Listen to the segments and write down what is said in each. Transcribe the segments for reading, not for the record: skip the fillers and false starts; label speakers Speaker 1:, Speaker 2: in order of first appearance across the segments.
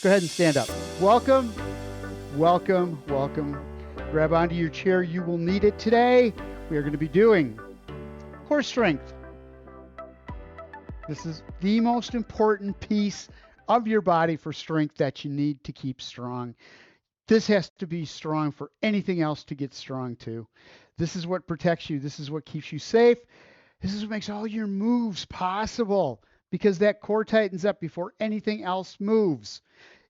Speaker 1: Go ahead and stand up. Welcome, welcome, welcome. Grab onto your chair. You will need it today. We are going to be doing core strength. This is the most important piece of your body for strength that you need to keep strong. This has to be strong for anything else to get strong too. This is what protects you. This is what keeps you safe. This is what makes all your moves possible because that core tightens up before anything else moves.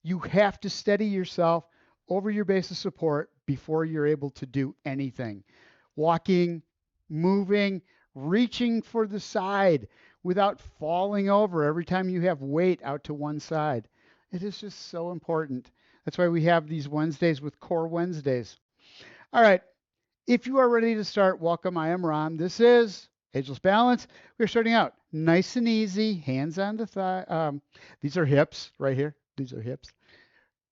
Speaker 1: You have to steady yourself over your base of support before you're able to do anything. Walking, moving, reaching for the side without falling over every time you have weight out to one side. It is just so important. That's why we have these Wednesdays with Core Wednesdays. All right. If you are ready to start, welcome. I am Ron. This is Ageless Balance. We're starting out nice and easy, hands on the thigh. These are hips right here. These are hips.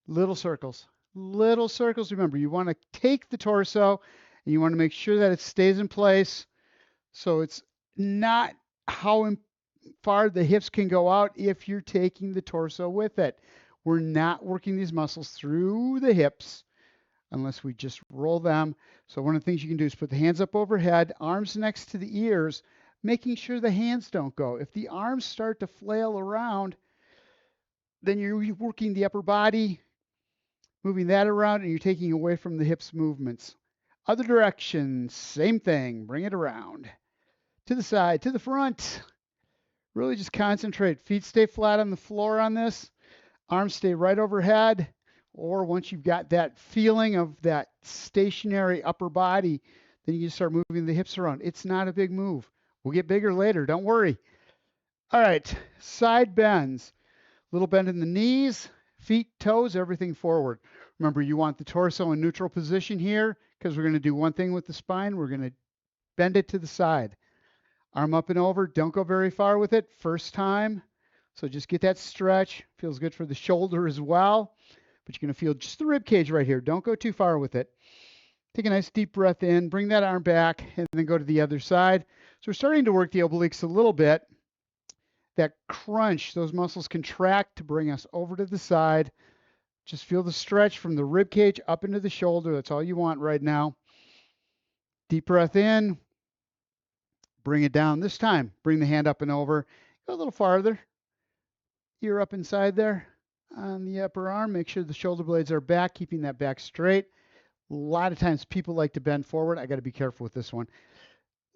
Speaker 1: Little circles. Little circles. Remember, you want to take the torso and you want to make sure that it stays in place. So it's not how far the hips can go out if you're taking the torso with it. We're not working these muscles through the hips unless we just roll them. So one of the things you can do is put the hands up overhead, arms next to the ears, making sure the hands don't go. If the arms start to flail around, then you're working the upper body, moving that around, and you're taking away from the hips movements. Other direction, same thing. Bring it around. To the side, to the front. Really just concentrate. Feet stay flat on the floor on this. Arms stay right overhead. Or once you've got that feeling of that stationary upper body, then you can start moving the hips around. It's not a big move. We'll get bigger later. Don't worry. All right. Side bends. Little bend in the knees, feet, toes, everything forward. Remember, you want the torso in neutral position here because we're going to do one thing with the spine. We're going to bend it to the side. Arm up and over. Don't go very far with it. First time. So just get that stretch. Feels good for the shoulder as well. But you're going to feel just the rib cage right here. Don't go too far with it. Take a nice deep breath in. Bring that arm back and then go to the other side. So we're starting to work the obliques a little bit. That crunch, those muscles contract to bring us over to the side. Just feel the stretch from the rib cage up into the shoulder. That's all you want right now. Deep breath in. Bring it down. This time, bring the hand up and over. Go a little farther. Ear up inside there on the upper arm. Make sure the shoulder blades are back, keeping that back straight. A lot of times people like to bend forward. I got to be careful with this one.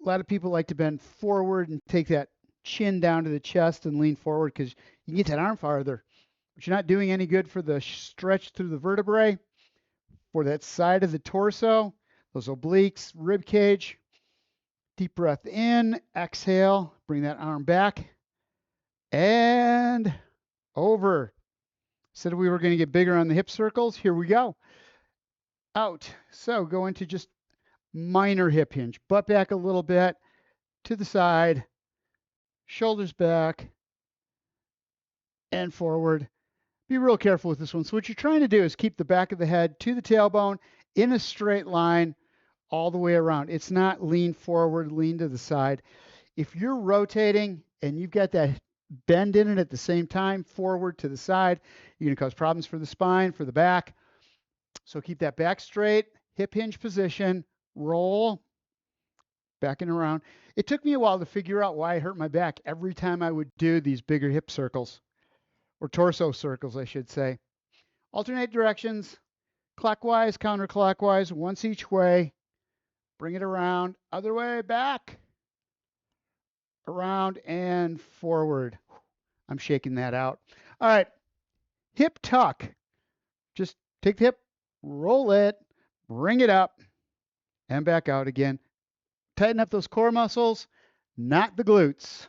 Speaker 1: A lot of people like to bend forward and take that chin down to the chest and lean forward because you can get that arm farther. But you're not doing any good for the stretch through the vertebrae, for that side of the torso, those obliques, rib cage. Deep breath in, exhale, bring that arm back and over. Said we were going to get bigger on the hip circles. Here we go. Out. So go into just minor hip hinge. Butt back a little bit to the side. Shoulders back and forward. Be real careful with this one. So what you're trying to do is keep the back of the head to the tailbone in a straight line all the way around. It's not lean forward, lean to the side. If you're rotating and you've got that bend in it at the same time, forward to the side, you're going to cause problems for the spine, for the back. So keep that back straight, hip hinge position, roll, back and around. It took me a while to figure out why I hurt my back every time I would do these bigger hip circles, or torso circles, I should say. Alternate directions, clockwise, counterclockwise, once each way. Bring it around, other way, back, around, and forward. I'm shaking that out. All right, hip tuck. Just take the hip, roll it, bring it up, and back out again. Tighten up those core muscles, not the glutes.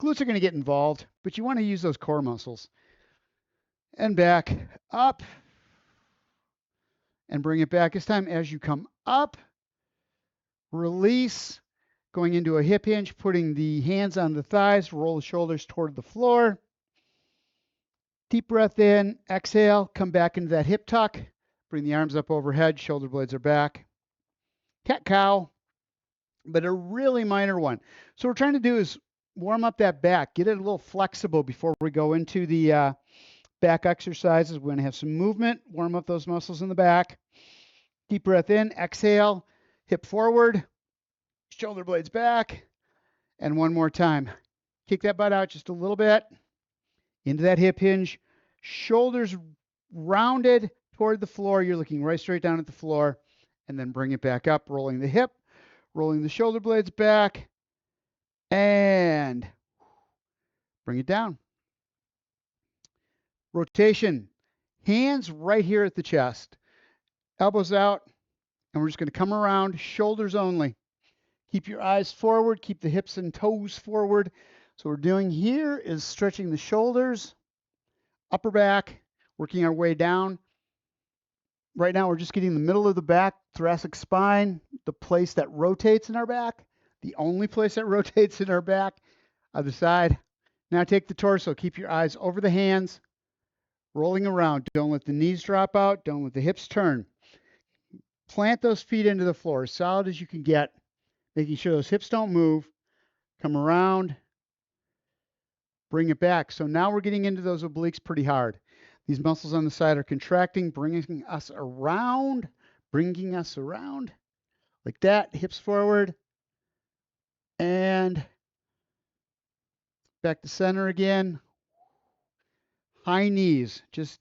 Speaker 1: Glutes are going to get involved, but you want to use those core muscles. And back, up, and bring it back. This time, as you come up, release, going into a hip hinge, putting the hands on the thighs, roll the shoulders toward the floor. Deep breath in, exhale, come back into that hip tuck. Bring the arms up overhead, shoulder blades are back. Cat-cow, but a really minor one. So what we're trying to do is warm up that back, get it a little flexible before we go into the back exercises. We're going to have some movement, warm up those muscles in the back. Deep breath in, exhale, hip forward, shoulder blades back, and one more time. Kick that butt out just a little bit into that hip hinge, shoulders rounded toward the floor. You're looking right straight down at the floor, and then bring it back up, rolling the hip, rolling the shoulder blades back, and bring it down. Rotation, hands right here at the chest, elbows out, and we're just going to come around, shoulders only. Keep your eyes forward, keep the hips and toes forward. So what we're doing here is stretching the shoulders, upper back, working our way down. Right now we're just getting the middle of the back, thoracic spine, the place that rotates in our back, the only place that rotates in our back. Other side. Now take the torso, keep your eyes over the hands, rolling around. Don't let the knees drop out, don't let the hips turn. Plant those feet into the floor as solid as you can get, making sure those hips don't move. Come around, bring it back. So now we're getting into those obliques pretty hard. These muscles on the side are contracting, bringing us around like that, hips forward, and back to center again. High knees, just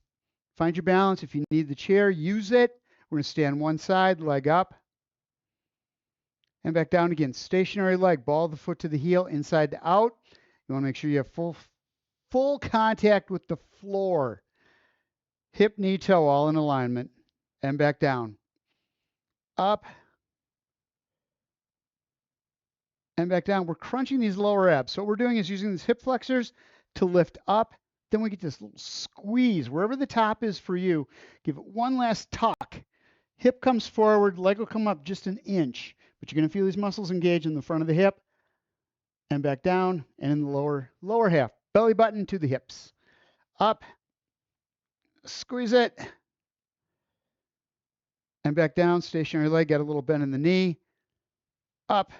Speaker 1: find your balance. If you need the chair, use it. We're going to stand one side, leg up, and back down again. Stationary leg, ball of the foot to the heel, inside to out. You want to make sure you have full contact with the floor. Hip, knee, toe, all in alignment, and back down. Up, and back down. We're crunching these lower abs. So what we're doing is using these hip flexors to lift up. Then we get this little squeeze wherever the top is for you. Give it one last tuck. Hip comes forward, leg will come up just an inch, but you're going to feel these muscles engage in the front of the hip and back down and in the lower half. Belly button to the hips. Up, squeeze it, and back down. Stationary leg, got a little bend in the knee. Up,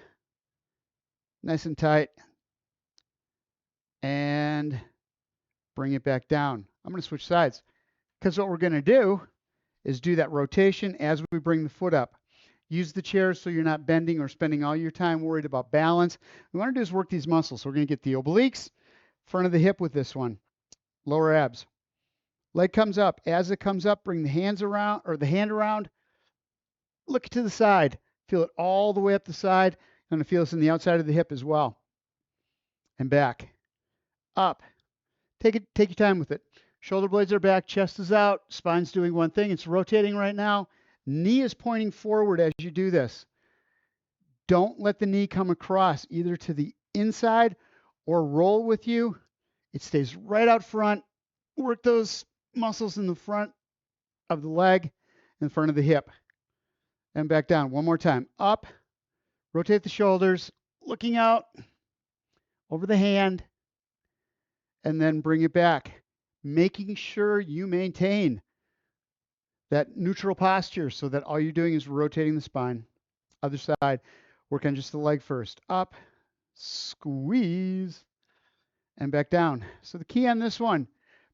Speaker 1: nice and tight, and bring it back down. I'm going to switch sides because what we're going to do is do that rotation as we bring the foot up. Use the chair so you're not bending or spending all your time worried about balance. What we want to do is work these muscles. So we're going to get the obliques, front of the hip with this one, lower abs. Leg comes up. As it comes up, bring the hands around or the hand around. Look to the side. Feel it all the way up the side. You're going to feel this in the outside of the hip as well. And back. Up. Take your time with it. Shoulder blades are back, chest is out, spine's doing one thing. It's rotating right now. Knee is pointing forward as you do this. Don't let the knee come across either to the inside or roll with you. It stays right out front. Work those muscles in the front of the leg, in front of the hip. And back down. One more time. Up. Rotate the shoulders, looking out over the hand, and then bring it back. Making sure you maintain that neutral posture so that all you're doing is rotating the spine. Other side, work on just the leg first. Up, squeeze, and back down. So the key on this one,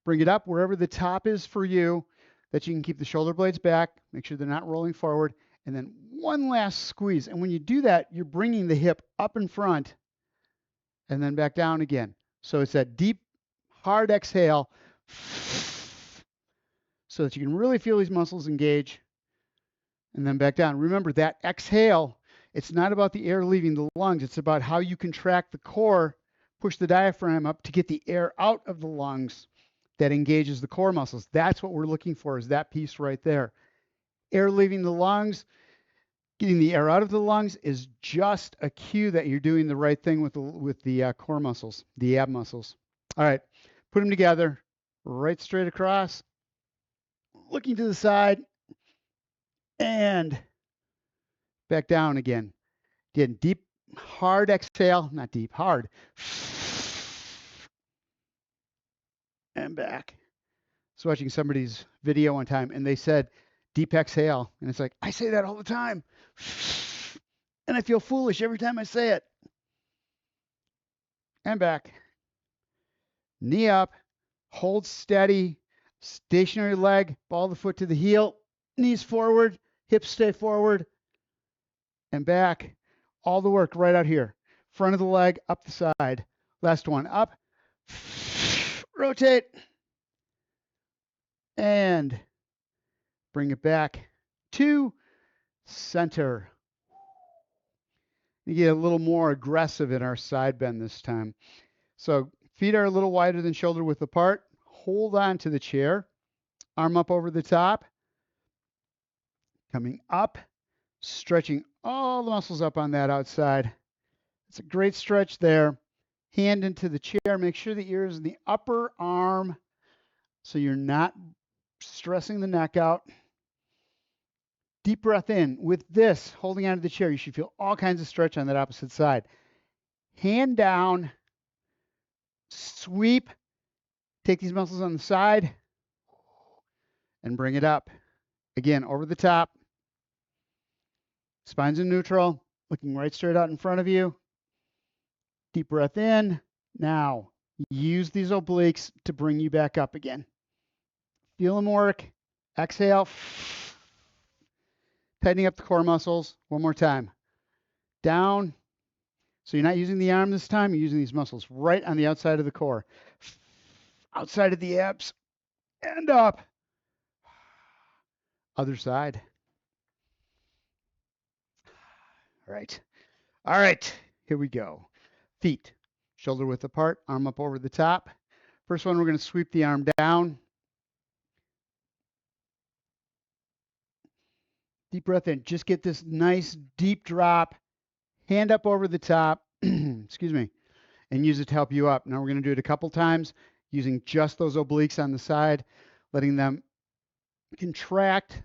Speaker 1: bring it up wherever the top is for you, that you can keep the shoulder blades back, make sure they're not rolling forward, and then one last squeeze. And when you do that, you're bringing the hip up in front and then back down again. So it's that deep, hard exhale so that you can really feel these muscles engage and then back down. Remember that exhale, it's not about the air leaving the lungs. It's about how you contract the core, push the diaphragm up to get the air out of the lungs that engages the core muscles. That's what we're looking for, is that piece right there. Air leaving the lungs, getting the air out of the lungs is just a cue that you're doing the right thing with the core muscles, the ab muscles. All right, put them together, right straight across, looking to the side, and back down again. Again, deep, hard exhale, not deep, hard. And back. I was watching somebody's video one time, and they said, deep exhale. And it's like, I say that all the time. And I feel foolish every time I say it. And back. Knee up. Hold steady. Stationary leg, ball the foot to the heel, knees forward, hips stay forward, and back. All the work right out here. Front of the leg, up the side. Last one, up. Rotate. And bring it back to center. You get a little more aggressive in our side bend this time. So feet are a little wider than shoulder width apart. Hold on to the chair. Arm up over the top. Coming up, stretching all the muscles up on that outside. It's a great stretch there. Hand into the chair. Make sure the ear is in the upper arm so you're not stressing the neck out. Deep breath in. With this, holding onto the chair, you should feel all kinds of stretch on that opposite side. Hand down, sweep, take these muscles on the side, and bring it up. Again, over the top. Spine's in neutral, looking right straight out in front of you. Deep breath in. Now, use these obliques to bring you back up again. Feel them work. Exhale. Tightening up the core muscles. One more time. Down. So you're not using the arm this time. You're using these muscles right on the outside of the core. Outside of the abs. And up. Other side. All right. All right. Here we go. Feet. Shoulder width apart. Arm up over the top. First one, we're going to sweep the arm down. Deep breath in. Just get this nice deep drop. Hand up over the top. Excuse me. And use it to help you up. Now we're going to do it a couple times using just those obliques on the side, letting them contract,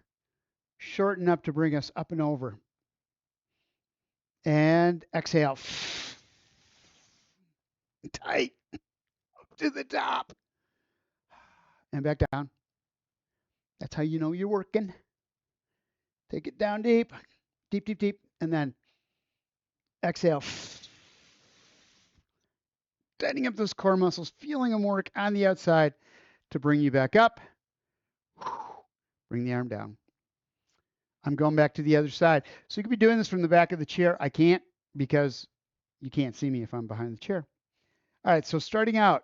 Speaker 1: shorten up to bring us up and over. And exhale. Tight. Up to the top. And back down. That's how you know you're working. Take it down deep. Deep, deep, deep. And then exhale. Tightening up those core muscles, feeling them work on the outside to bring you back up. Bring the arm down. I'm going back to the other side. So you could be doing this from the back of the chair. I can't because you can't see me if I'm behind the chair. All right, so starting out,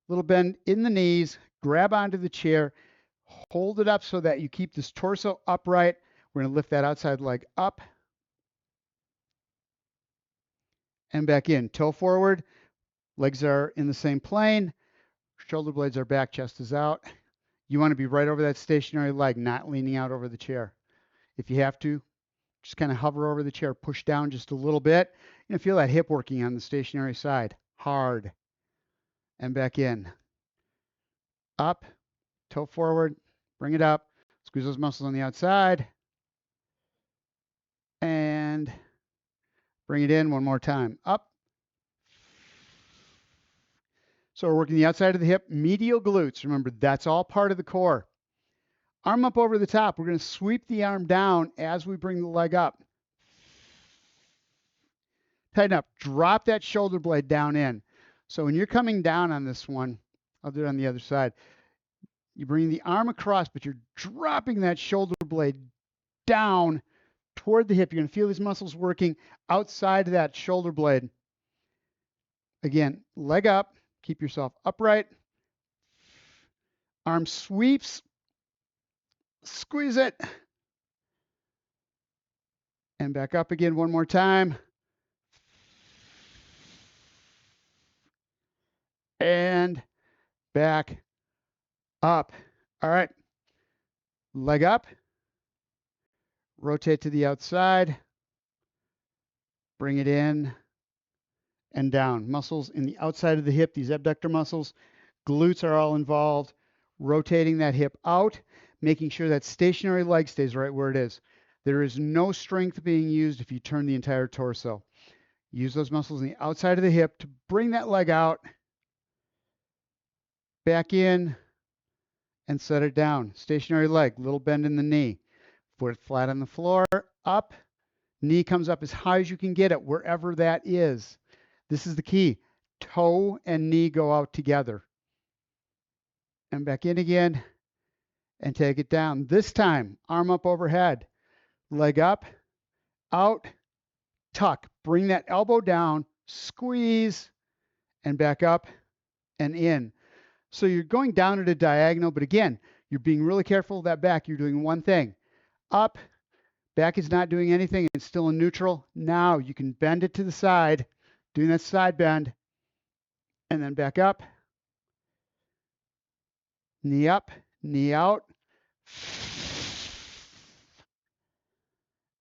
Speaker 1: little bend in the knees, grab onto the chair, hold it up so that you keep this torso upright. We're going to lift that outside leg up and back in. Toe forward, legs are in the same plane, shoulder blades are back, chest is out. You want to be right over that stationary leg, not leaning out over the chair. If you have to, just kind of hover over the chair, push down just a little bit. Feel that hip working on the stationary side. Hard. And back in. Up, toe forward, bring it up. Squeeze those muscles on the outside. And bring it in one more time. Up. So we're working the outside of the hip, medial glutes. Remember, that's all part of the core. Arm up over the top. We're going to sweep the arm down as we bring the leg up. Tighten up. Drop that shoulder blade down in. So when you're coming down on this one, I'll do it on the other side. You bring the arm across, but you're dropping that shoulder blade down toward the hip. You're going to feel these muscles working outside of that shoulder blade. Again, leg up. Keep yourself upright. Arm sweeps. Squeeze it. And back up again one more time. And back up. All right. Leg up. Rotate to the outside. Bring it in and down. Muscles in the outside of the hip, these abductor muscles. Glutes are all involved. Rotating that hip out, making sure that stationary leg stays right where it is. There is no strength being used if you turn the entire torso. Use those muscles on the outside of the hip to bring that leg out, back in, and set it down. Stationary leg, little bend in the knee. Foot flat on the floor, up. Knee comes up as high as you can get it, wherever that is. This is the key. Toe and knee go out together. And back in again, and take it down. This time, arm up overhead, leg up, out, tuck. Bring that elbow down, squeeze, and back up and in. So you're going down at a diagonal, but again, you're being really careful of that back. You're doing one thing. Up, back is not doing anything. It's still in neutral. Now you can bend it to the side, doing that side bend, and then back up. Knee up, knee out.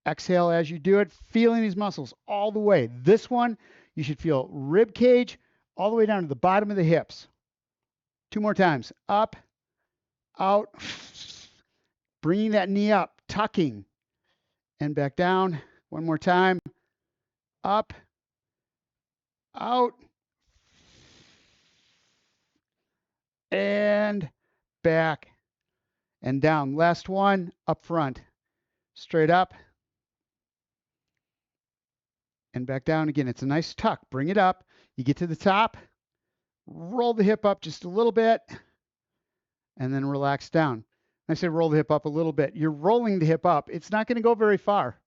Speaker 1: Exhale as you do it, feeling these muscles all the way. This one, you should feel rib cage all the way down to the bottom of the hips. 2 more times. Up, out, bringing that knee up, tucking, and back down. 1 more time. Up, out, and back and down. Last one, up front. Straight up and back down again. It's a nice tuck. Bring it up. You get to the top, roll the hip up just a little bit, and then relax down. I say roll the hip up a little bit. You're rolling the hip up. It's not going to go very far.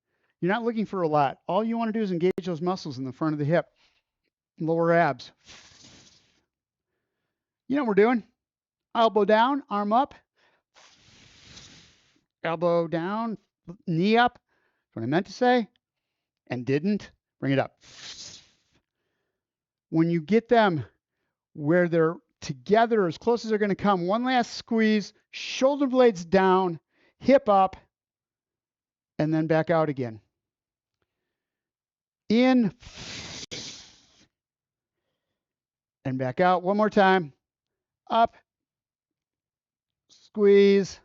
Speaker 1: You're not looking for a lot. All you want to do is engage those muscles in the front of the hip, lower abs. You know what we're doing? Elbow down, arm up, elbow down, knee up. That's what I meant to say and didn't. Bring it up. When you get them where they're together as close as they're going to come, one last squeeze, shoulder blades down, hip up, and then back out again. In and back out. One more time. Up, squeeze,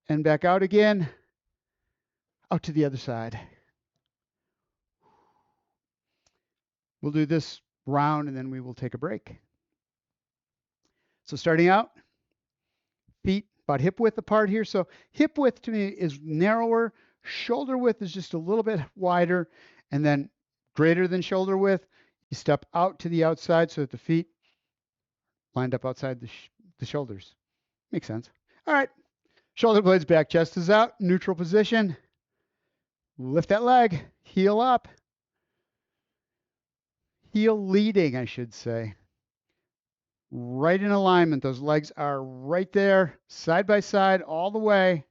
Speaker 1: and back out again. Out to the other side. We'll do this round and then we will take a break. So starting out, feet about hip width apart here. So hip width to me is narrower. Shoulder width is just a little bit wider. And then greater than shoulder width, you step out to the outside so that the feet lined up outside the shoulders. Makes sense. All right. Shoulder blades back, chest is out, neutral position. Lift that leg, heel up. Heel leading, I should say. Right in alignment. Those legs are right there, side by side, all the way.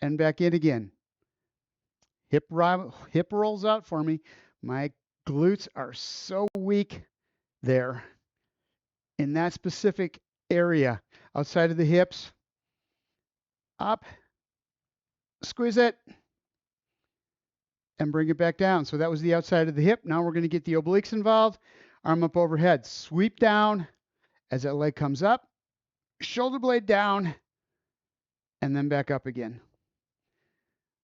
Speaker 1: And back in again. Hip rolls out for me. My glutes are so weak there in that specific area outside of the hips. Up, squeeze it, and bring it back down. So that was the outside of the hip. Now we're going to get the obliques involved. Arm up overhead. Sweep down as that leg comes up. Shoulder blade down, and then back up again.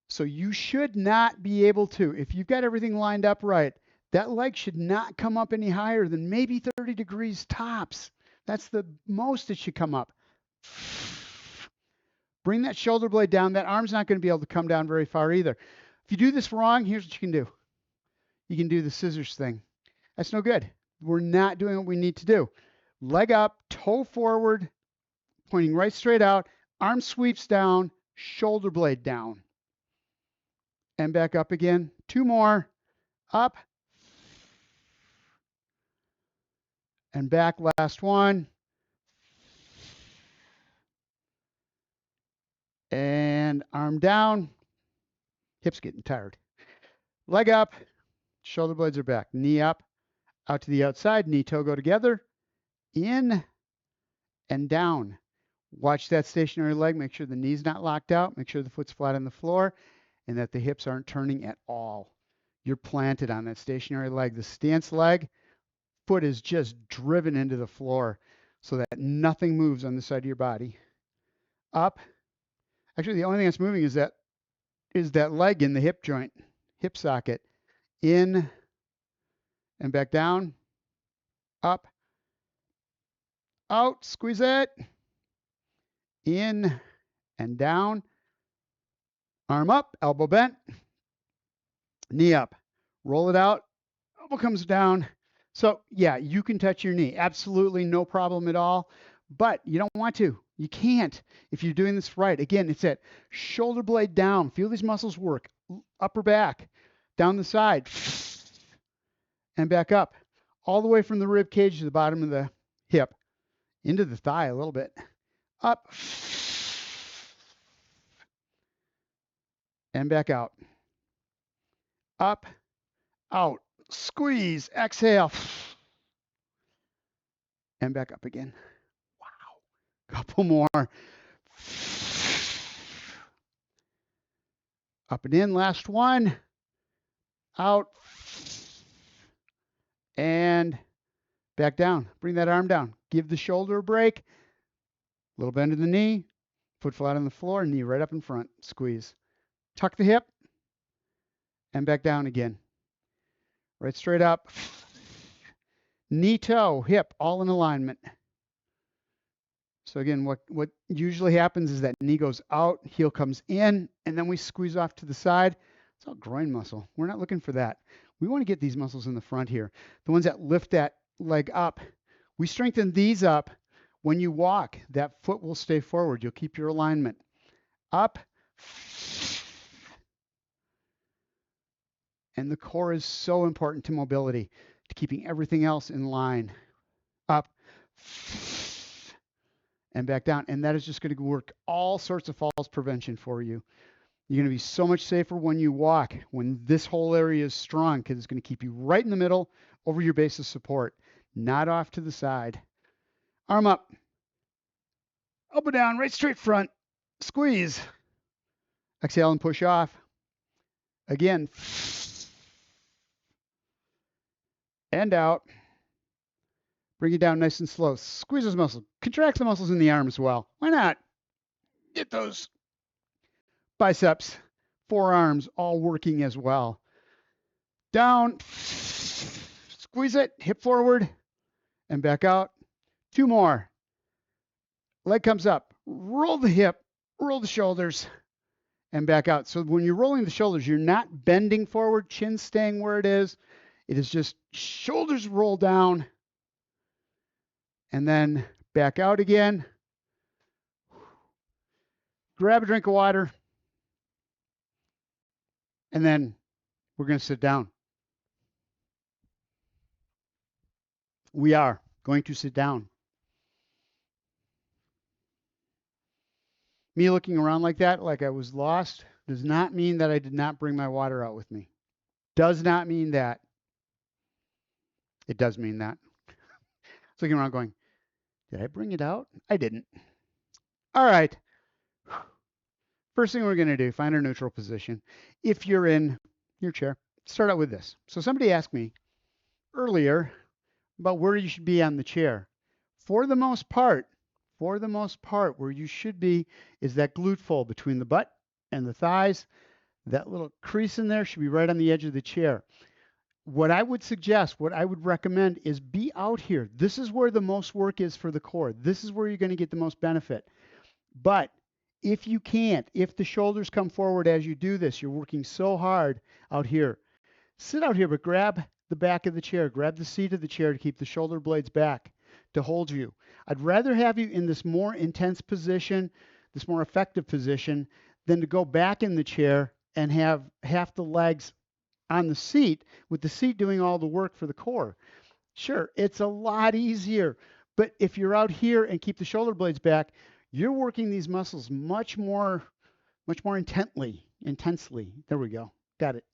Speaker 1: So you should not be able to, if you've got everything lined up right, that leg should not come up any higher than maybe 30 degrees tops. That's the most it should come up. Bring that shoulder blade down. That arm's not going to be able to come down very far either. If you do this wrong, here's what you can do. You can do the scissors thing. That's no good. We're not doing what we need to do. Leg up, toe forward, pointing right straight out. Arm sweeps down, shoulder blade down. And back up again. 2 more. Up. And back. Last one. And arm down. Hips getting tired. Leg up. Shoulder blades are back. Knee up. Out to the outside. Knee, toe go together. In and down. Watch that stationary leg. Make sure the knee's not locked out. Make sure the foot's flat on the floor and that the hips aren't turning at all. You're planted on that stationary leg. The stance leg, foot is just driven into the floor so that nothing moves on the side of your body. Up. Actually, the only thing that's moving is that leg in the hip joint, hip socket. In and back down. Up. Out. Squeeze it. In and down. Arm up, elbow bent, knee up. Roll it out, elbow comes down. So yeah, you can touch your knee. Absolutely no problem at all, but you don't want to. You can't if you're doing this right. Again, it's that shoulder blade down. Feel these muscles work. Upper back, down the side, and back up. All the way from the rib cage to the bottom of the hip, into the thigh a little bit. Up, and back out. Up, out. Squeeze, exhale, and back up again. Wow. Couple more. Up and in, last one. Out. And back down. Bring that arm down. Give the shoulder a break. Little bend in the knee. Foot flat on the floor. Knee right up in front. Squeeze. Tuck the hip. And back down again. Right straight up. Knee, toe, hip, all in alignment. So again, what usually happens is that knee goes out, heel comes in, and then we squeeze off to the side. It's all groin muscle. We're not looking for that. We want to get these muscles in the front here. The ones that lift that leg up. We strengthen these up. When you walk, that foot will stay forward. You'll keep your alignment. Up. And the core is so important to mobility, to keeping everything else in line. Up. And back down. And that is just going to work all sorts of falls prevention for you. You're going to be so much safer when you walk, when this whole area is strong, because it's going to keep you right in the middle over your base of support, not off to the side. Arm up. Elbow down, right straight front. Squeeze. Exhale and push off. Again. And out. Bring it down nice and slow. Squeeze those muscles. Contract the muscles in the arm as well. Why not? Get those biceps, forearms all working as well. Down. Squeeze it. Hip forward. And back out. 2 more. Leg comes up. Roll the hip. Roll the shoulders. And back out. So when you're rolling the shoulders, you're not bending forward. Chin staying where it is. It is just shoulders roll down. And then back out again. Grab a drink of water. And then we're going to sit down. We are going to sit down. Me looking around like that, like I was lost, does not mean that I did not bring my water out with me. Does not mean that. It does mean that. Looking around going, did I bring it out? I didn't. All right. First thing we're going to do, find our neutral position. If you're in your chair, start out with this. So somebody asked me earlier about where you should be on the chair. For the most part, where you should be is that glute fold between the butt and the thighs. That little crease in there should be right on the edge of the chair. What I would suggest, what I would recommend is be out here. This is where the most work is for the core. This is where you're going to get the most benefit. But if you can't, if the shoulders come forward as you do this, you're working so hard out here. Sit out here, but grab the back of the chair. Grab the seat of the chair to keep the shoulder blades back, to hold you. I'd rather have you in this more intense position, this more effective position, than to go back in the chair and have half the legs on the seat, with the seat doing all the work for the core. Sure, it's a lot easier, but if you're out here and keep the shoulder blades back, you're working these muscles much more intensely. There we go. Got it.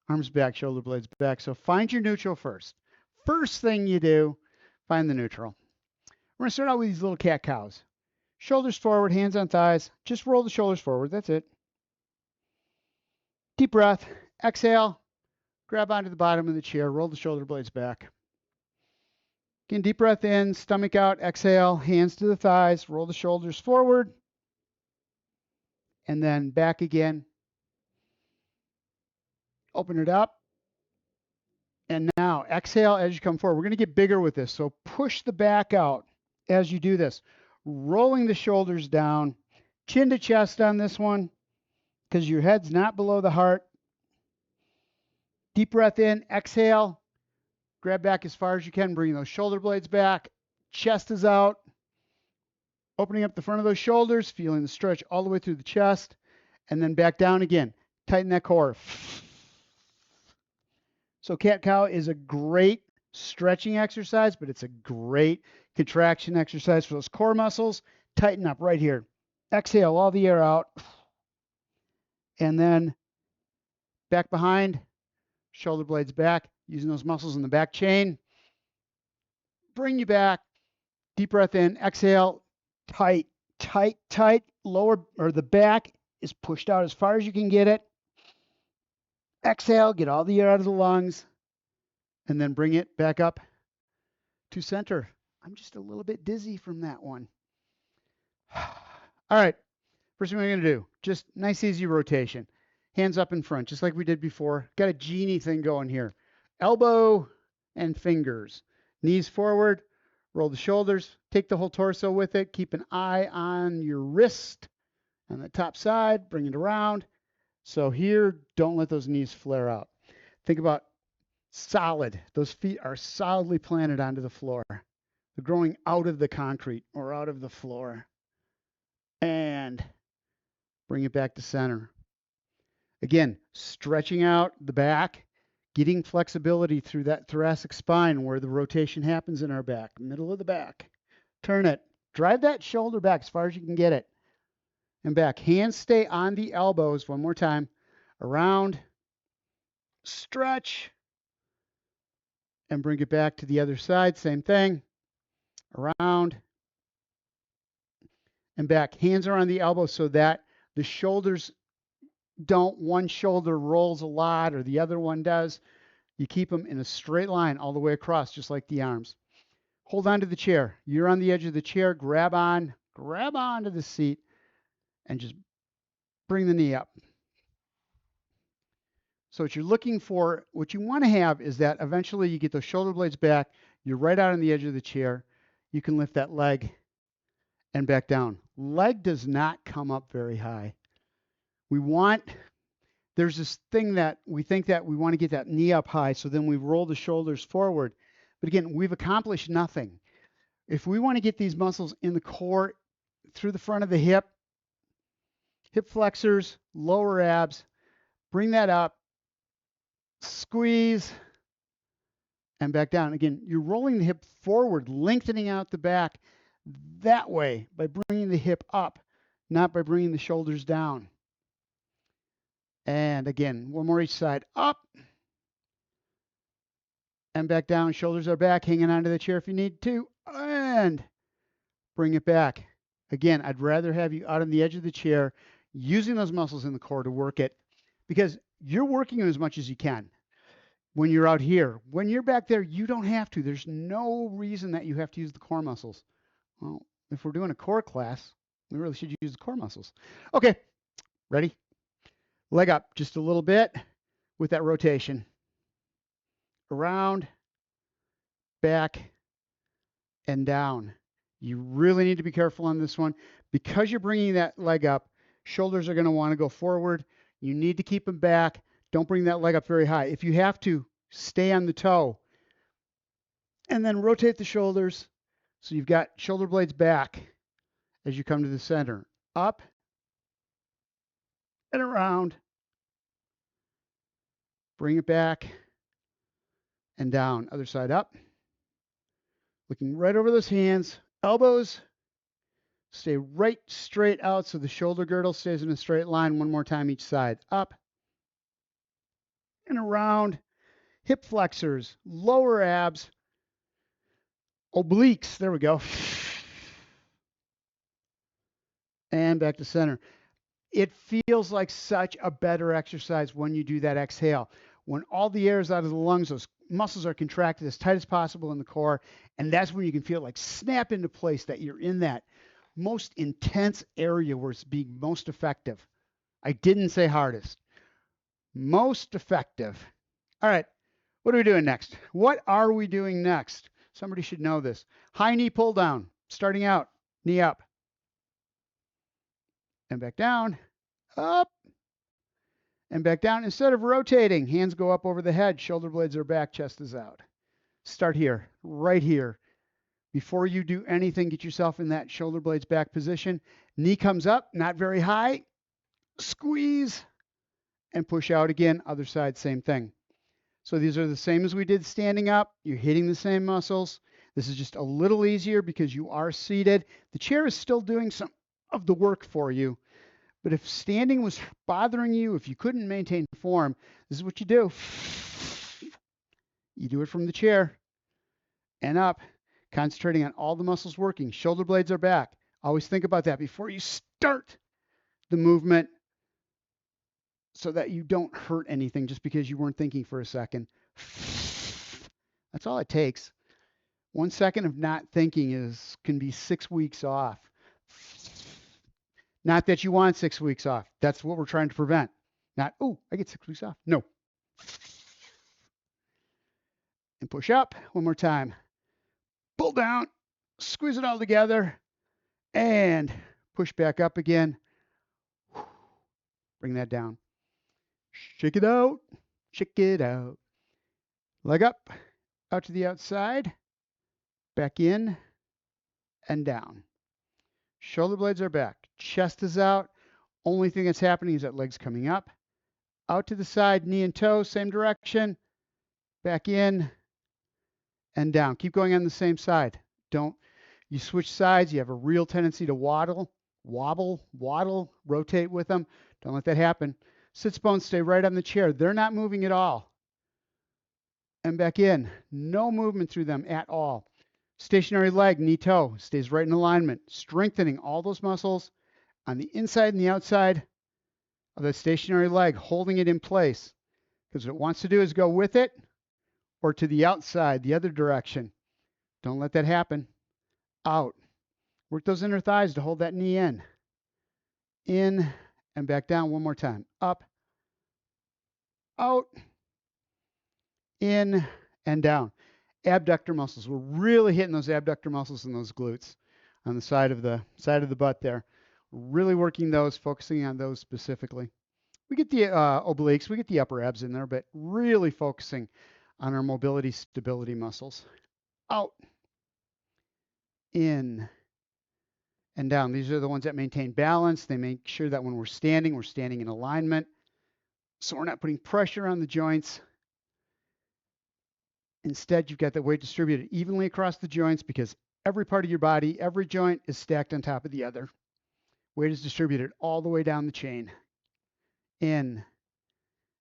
Speaker 1: Arms back, shoulder blades back. So find your neutral first. First thing you do, find the neutral. We're going to start out with these little cat cows. Shoulders forward, hands on thighs. Just roll the shoulders forward. That's it. Deep breath. Exhale. Grab onto the bottom of the chair. Roll the shoulder blades back. Again, deep breath in, stomach out. Exhale. Hands to the thighs. Roll the shoulders forward. And then back again. Open it up. And now exhale as you come forward. We're going to get bigger with this. So push the back out as you do this. Rolling the shoulders down. Chin to chest on this one, because your head's not below the heart. Deep breath in. Exhale. Grab back as far as you can. Bring those shoulder blades back. Chest is out. Opening up the front of those shoulders, feeling the stretch all the way through the chest, and then back down again. Tighten that core. So cat-cow is a great stretching exercise, but it's a great contraction exercise for those core muscles. Tighten up right here. Exhale all the air out. And then back behind, shoulder blades back, using those muscles in the back chain. Bring you back. Deep breath in. Exhale. Tight, tight, tight. Lower, or the back is pushed out as far as you can get it. Exhale. Get all the air out of the lungs. And then bring it back up to center. I'm just a little bit dizzy from that one. All right. First thing we're going to do, just nice, easy rotation. Hands up in front, just like we did before. Got a genie thing going here. Elbow and fingers. Knees forward. Roll the shoulders. Take the whole torso with it. Keep an eye on your wrist on the top side. Bring it around. So here, don't let those knees flare out. Think about solid. Those feet are solidly planted onto the floor. They're growing out of the concrete or out of the floor. And bring it back to center. Again, stretching out the back, getting flexibility through that thoracic spine where the rotation happens in our back, middle of the back. Turn it. Drive that shoulder back as far as you can get it. And back. Hands stay on the elbows. One more time. Around. Stretch. And bring it back to the other side. Same thing. Around. And back. Hands are on the elbows so that the shoulders don't, one shoulder rolls a lot or the other one does. You keep them in a straight line all the way across, just like the arms. Hold on to the chair. You're on the edge of the chair. Grab on to the seat and just bring the knee up. So what you're looking for, what you want to have is that eventually you get those shoulder blades back. You're right out on the edge of the chair. You can lift that leg and back down. Leg does not come up very high. There's this thing that we think that we want to get that knee up high, so then we roll the shoulders forward. But again, we've accomplished nothing. If we want to get these muscles in the core through the front of the hip flexors, lower abs, bring that up, squeeze, and back down. Again, you're rolling the hip forward, lengthening out the back that way by bringing the hip up, not by bringing the shoulders down. And again, one more each side. Up and back down. Shoulders are back, hanging onto the chair if you need to. And bring it back. Again, I'd rather have you out on the edge of the chair using those muscles in the core to work it, because you're working them as much as you can when you're out here. When you're back there, you don't have to. There's no reason that you have to use the core muscles. Well, if we're doing a core class, we really should use the core muscles. Okay, ready? Leg up just a little bit with that rotation. Around, back, and down. You really need to be careful on this one. Because you're bringing that leg up, shoulders are going to want to go forward. You need to keep them back. Don't bring that leg up very high. If you have to, stay on the toe. And then rotate the shoulders so you've got shoulder blades back as you come to the center. Up and around. Bring it back and down. Other side up. Looking right over those hands. Elbows stay right straight out so the shoulder girdle stays in a straight line. One more time each side. Up and around. Hip flexors, lower abs, obliques. There we go. And back to center. It feels like such a better exercise when you do that exhale. When all the air is out of the lungs, those muscles are contracted as tight as possible in the core. And that's when you can feel like snap into place, that you're in that most intense area where it's being most effective. I didn't say hardest. Most effective. All right. What are we doing next? What are we doing next? Somebody should know this. High knee pull down. Starting out. Knee up. And back down. Up. And back down. Instead of rotating, hands go up over the head. Shoulder blades are back. Chest is out. Start here. Right here. Before you do anything, get yourself in that shoulder blades back position. Knee comes up, not very high. Squeeze and push out again. Other side, same thing. So these are the same as we did standing up. You're hitting the same muscles. This is just a little easier because you are seated. The chair is still doing some of the work for you. But if standing was bothering you, if you couldn't maintain form, this is what you do. You do it from the chair and up, concentrating on all the muscles working. Shoulder blades are back. Always think about that before you start the movement so that you don't hurt anything just because you weren't thinking for a second. That's all it takes. 1 second of not thinking can be 6 weeks off. Not that you want 6 weeks off. That's what we're trying to prevent. Not, oh, I get 6 weeks off. No. And push up one more time. Pull down, squeeze it all together, and push back up again. Bring that down. Shake it out. Shake it out. Leg up, out to the outside, back in, and down. Shoulder blades are back. Chest is out. Only thing that's happening is that leg's coming up. Out to the side, knee and toe, same direction. Back in and down. Keep going on the same side. Don't, you switch sides, you have a real tendency to wobble, rotate with them. Don't let that happen. Sits bones stay right on the chair. They're not moving at all. And back in. No movement through them at all. Stationary leg, knee toe, stays right in alignment, strengthening all those muscles on the inside and the outside of the stationary leg, holding it in place. Because what it wants to do is go with it or to the outside, the other direction. Don't let that happen. Out. Work those inner thighs to hold that knee in. In and back down one more time. Up, out, in, and down. Abductor muscles. We're really hitting those abductor muscles and those glutes on the side of the butt there. Really working those, focusing on those specifically. We get the obliques, we get the upper abs in there, but really focusing on our mobility stability muscles. Out, in, and down. These are the ones that maintain balance. They make sure that when we're standing in alignment. So we're not putting pressure on the joints. Instead, you've got the weight distributed evenly across the joints because every part of your body, every joint is stacked on top of the other. Weight is distributed all the way down the chain. In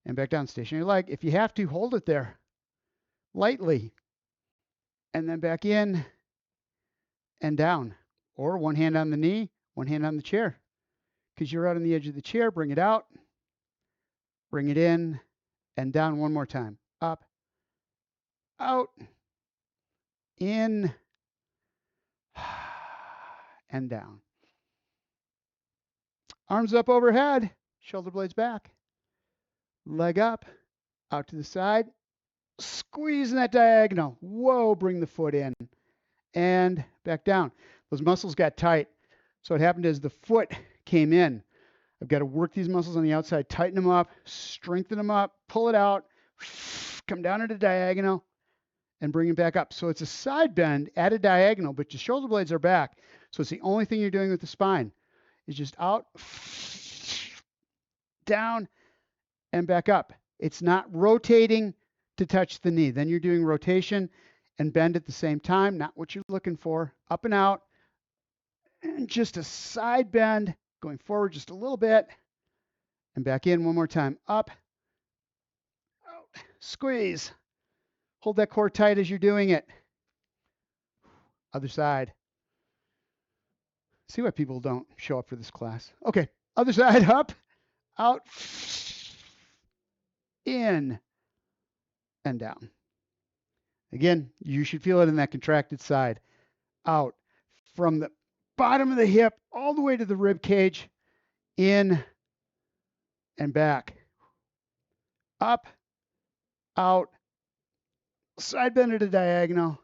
Speaker 1: and back down, stationary leg. If you have to, hold it there lightly. And then back in and down. Or one hand on the knee, one hand on the chair. Because you're out on the edge of the chair, bring it out. Bring it in and down one more time. Up, out, in, and down. Arms up overhead, shoulder blades back. Leg up, out to the side. Squeeze in that diagonal. Whoa, bring the foot in. And back down. Those muscles got tight. So what happened is the foot came in. I've got to work these muscles on the outside, tighten them up, strengthen them up, pull it out, come down at a diagonal, and bring it back up. So it's a side bend at a diagonal, but your shoulder blades are back. So it's the only thing you're doing with the spine is just out, down, and back up. It's not rotating to touch the knee. Then you're doing rotation and bend at the same time, not what you're looking for. Up and out, and just a side bend, going forward just a little bit, and back in one more time. Up, out, squeeze. Hold that core tight as you're doing it. Other side. See why people don't show up for this class. Okay, other side, up, out, in, and down. Again, you should feel it in that contracted side. Out from the bottom of the hip all the way to the rib cage, in and back. Up, out, side bend at a diagonal,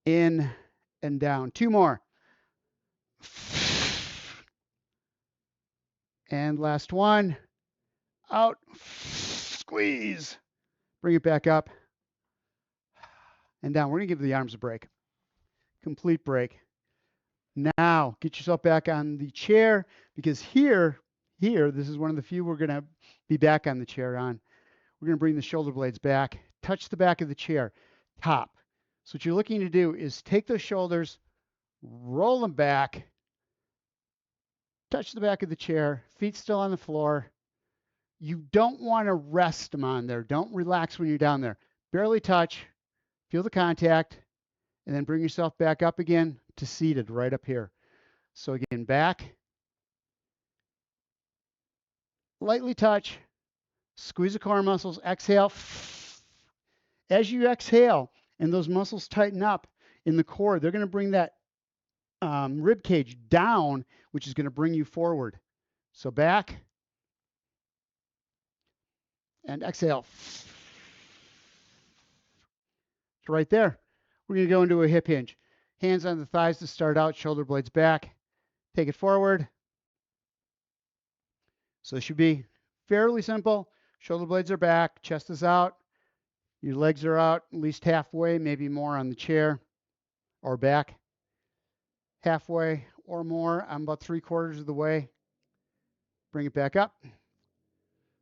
Speaker 1: in and down. Two more. And last one. Out, squeeze. Bring it back up and down. We're going to give the arms a break. Complete break. Now, get yourself back on the chair because here, this is one of the few we're going to be back on the chair on. We're going to bring the shoulder blades back, touch the back of the chair, top. So what you're looking to do is take those shoulders, roll them back, touch the back of the chair, feet still on the floor. You don't want to rest them on there. Don't relax when you're down there. Barely touch, feel the contact, and then bring yourself back up again to seated right up here. So again, back, lightly touch, squeeze the core muscles, exhale. As you exhale and those muscles tighten up in the core, they're going to bring that rib cage down, which is going to bring you forward. So back and exhale. So right there, we're going to go into a hip hinge. Hands on the thighs to start out, shoulder blades back. Take it forward. So this should be fairly simple. Shoulder blades are back, chest is out. Your legs are out at least halfway, maybe more on the chair or back. Halfway or more. I'm about 3/4 of the way. Bring it back up.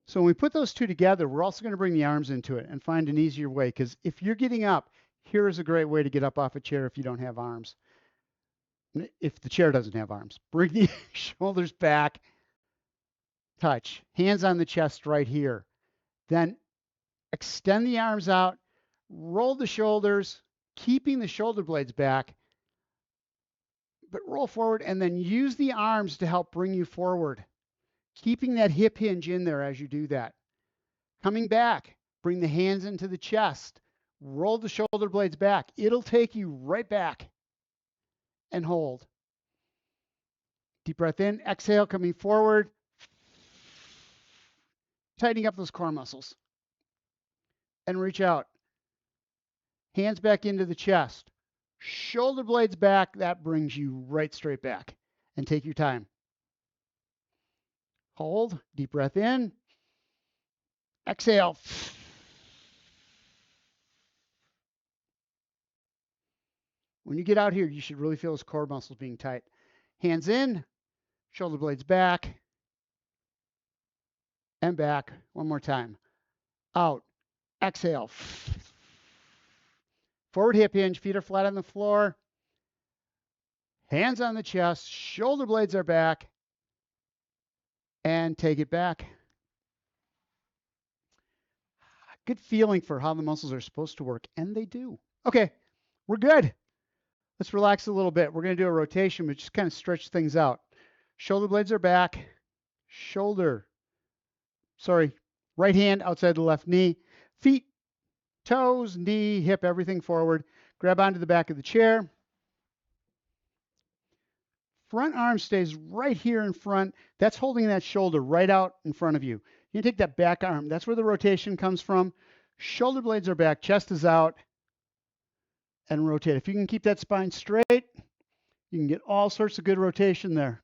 Speaker 1: So when we put those two together, we're also going to bring the arms into it and find an easier way. Because if you're getting up, here is a great way to get up off a chair if you don't have arms. If the chair doesn't have arms, bring the shoulders back, touch, hands on the chest right here. Then extend the arms out, roll the shoulders, keeping the shoulder blades back, but roll forward and then use the arms to help bring you forward. Keeping that hip hinge in there as you do that. Coming back, bring the hands into the chest, roll the shoulder blades back. It'll take you right back and hold. Deep breath in, exhale, coming forward, tightening up those core muscles. And reach out. Hands back into the chest. Shoulder blades back, that brings you right straight back. And take your time. Hold, deep breath in, exhale. When you get out here, you should really feel those core muscles being tight. Hands in, shoulder blades back, and back. One more time. Out, exhale. Forward hip hinge, feet are flat on the floor. Hands on the chest, shoulder blades are back, and take it back. Good feeling for how the muscles are supposed to work, and they do. Okay, we're good. Let's relax a little bit. We're going to do a rotation, but just kind of stretch things out. Shoulder blades are back. Right hand outside the left knee. Feet, toes, knee, hip, everything forward. Grab onto the back of the chair. Front arm stays right here in front. That's holding that shoulder right out in front of you. You take that back arm. That's where the rotation comes from. Shoulder blades are back. Chest is out. And rotate. If you can keep that spine straight, you can get all sorts of good rotation there.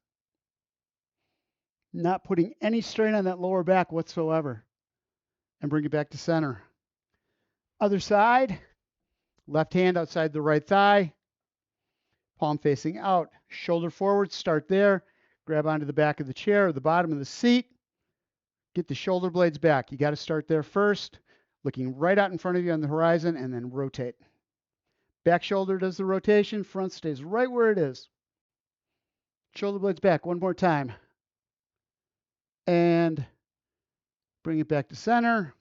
Speaker 1: Not putting any strain on that lower back whatsoever. And bring it back to center. Other side. Left hand outside the right thigh. Palm facing out. Shoulder forward. Start there. Grab onto the back of the chair or the bottom of the seat. Get the shoulder blades back. You got to start there first. Looking right out in front of you on the horizon and then rotate. Back shoulder does the rotation. Front stays right where it is. Shoulder blades back one more time. And bring it back to center.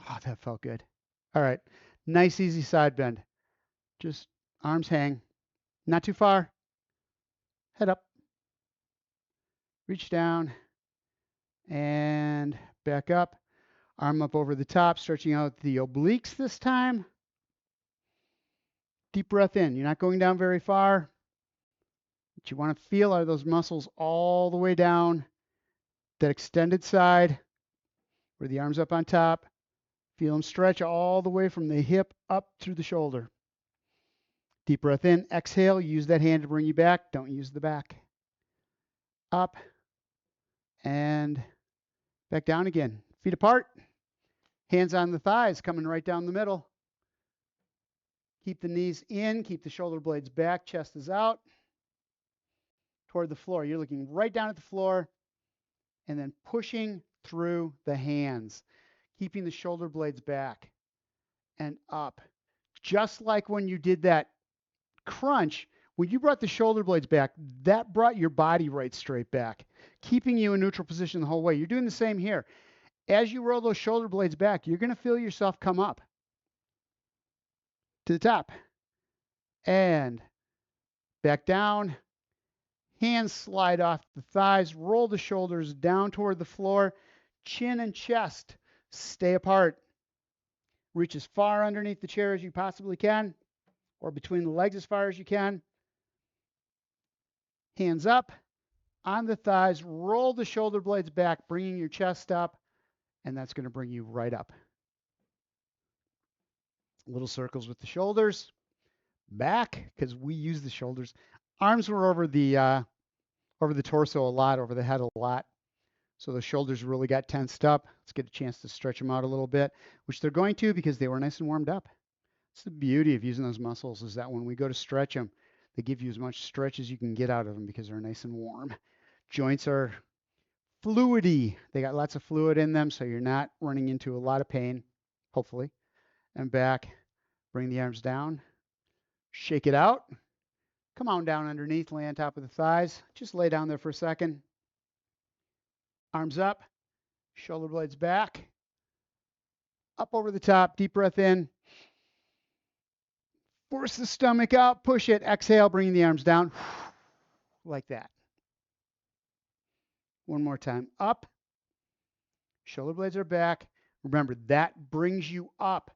Speaker 1: Oh, that felt good. All right. Nice, easy side bend. Just arms hang. Not too far. Head up. Reach down. And back up. Arm up over the top, stretching out the obliques this time. Deep breath in. You're not going down very far. What you want to feel are those muscles all the way down. That extended side where the arm's up on top. Feel them stretch all the way from the hip up through the shoulder. Deep breath in. Exhale. Use that hand to bring you back. Don't use the back. Up. And back down again. Feet apart. Hands on the thighs, coming right down the middle. Keep the knees in, keep the shoulder blades back, chest is out toward the floor. You're looking right down at the floor and then pushing through the hands, keeping the shoulder blades back and up. Just like when you did that crunch, when you brought the shoulder blades back, that brought your body right straight back, keeping you in neutral position the whole way. You're doing the same here. As you roll those shoulder blades back, you're going to feel yourself come up to the top and back down. Hands slide off the thighs, roll the shoulders down toward the floor, chin and chest stay apart. Reach as far underneath the chair as you possibly can, or between the legs as far as you can. Hands up on the thighs, roll the shoulder blades back, bringing your chest up, and that's going to bring you right up. Little circles with the shoulders, back, because we use the shoulders. Arms were over the torso a lot, over the head a lot. So the shoulders really got tensed up. Let's get a chance to stretch them out a little bit, which they're going to because they were nice and warmed up. It's the beauty of using those muscles is that when we go to stretch them, they give you as much stretch as you can get out of them because they're nice and warm. Joints are fluidy. They got lots of fluid in them, so you're not running into a lot of pain, hopefully. And back, bring the arms down, shake it out. Come on down underneath, lay on top of the thighs. Just lay down there for a second. Arms up, shoulder blades back, up over the top, deep breath in. Force the stomach out, push it, exhale, bringing the arms down, like that. One more time, up, shoulder blades are back. Remember, that brings you up.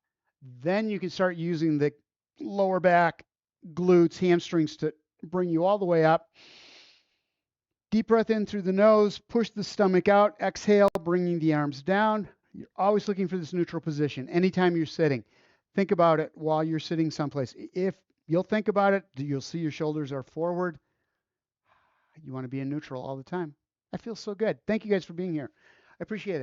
Speaker 1: Then you can start using the lower back, glutes, hamstrings to bring you all the way up. Deep breath in through the nose, push the stomach out, exhale, bringing the arms down. You're always looking for this neutral position anytime you're sitting. Think about it while you're sitting someplace. If you'll think about it, you'll see your shoulders are forward. You want to be in neutral all the time. I feel so good. Thank you guys for being here. I appreciate it.